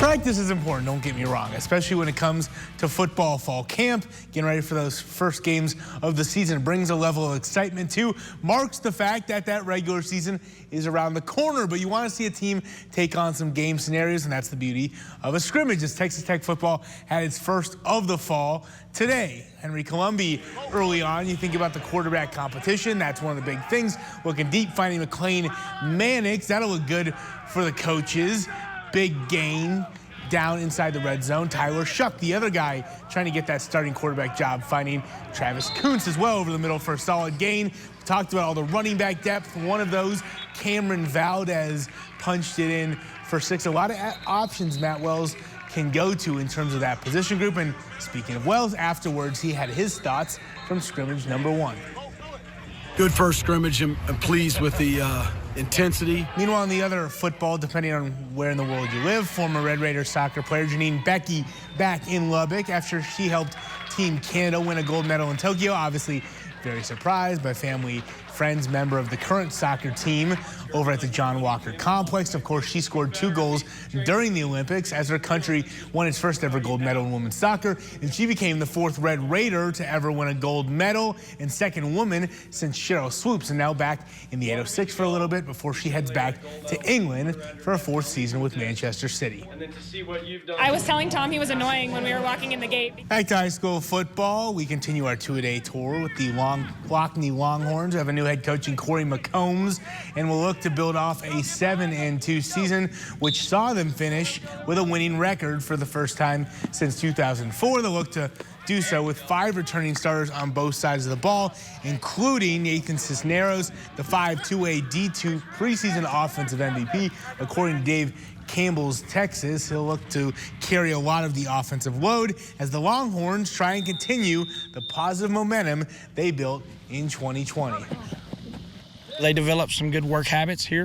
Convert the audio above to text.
Practice is important, don't get me wrong, especially when it comes to football fall camp. Getting ready for those first games of the season brings a level of excitement too. Marks the fact that that regular season is around the corner, but you want to see a team take on some game scenarios, and that's the beauty of a scrimmage, as Texas Tech football had its first of the fall today. Henry Colombi early on, you think about the quarterback competition. That's one of the big things. Looking deep, finding McLean Mannix. That'll look good for the coaches. Big gain down inside the red zone. Tyler Shuck, the other guy trying to get that starting quarterback job, finding Travis Kuntz as well over the middle for a solid gain. We talked about all the running back depth. One of those, Cameron Valdez, punched it in for 6. A lot of options Matt Wells can go to in terms of that position group. And speaking of Wells, afterwards he had his thoughts from scrimmage number 1. Good first scrimmage. I'm pleased with the intensity. Meanwhile, in the other football, depending on where in the world you live, former Red Raider soccer player Janine Becky back in Lubbock after she helped Team Canada win a gold medal in Tokyo. Obviously very surprised by family, friends, member of the current soccer team over at the John Walker Complex. Of course, she scored 2 goals during the Olympics as her country won its first ever gold medal in women's soccer, and she became the 4th Red Raider to ever win a gold medal and 2nd woman since Cheryl Swoops, and now back in the 806 for a little bit before she heads back to England for a 4th season with Manchester City. I was telling Tom he was annoying when we were walking in the gate. Back to high school football, we continue our 2-a-day tour with the Lockney Longhorns. We have a new head coach in Corey McCombs, and we'll look to build off a 7-2 season, which saw them finish with a winning record for the first time since 2004. They'll look to do so with 5 returning starters on both sides of the ball, including Nathan Cisneros, the 5-2A D2 preseason offensive MVP. According to Dave Campbell's Texas, he'll look to carry a lot of the offensive load as the Longhorns try and continue the positive momentum they built in 2020. They developed some good work habits here.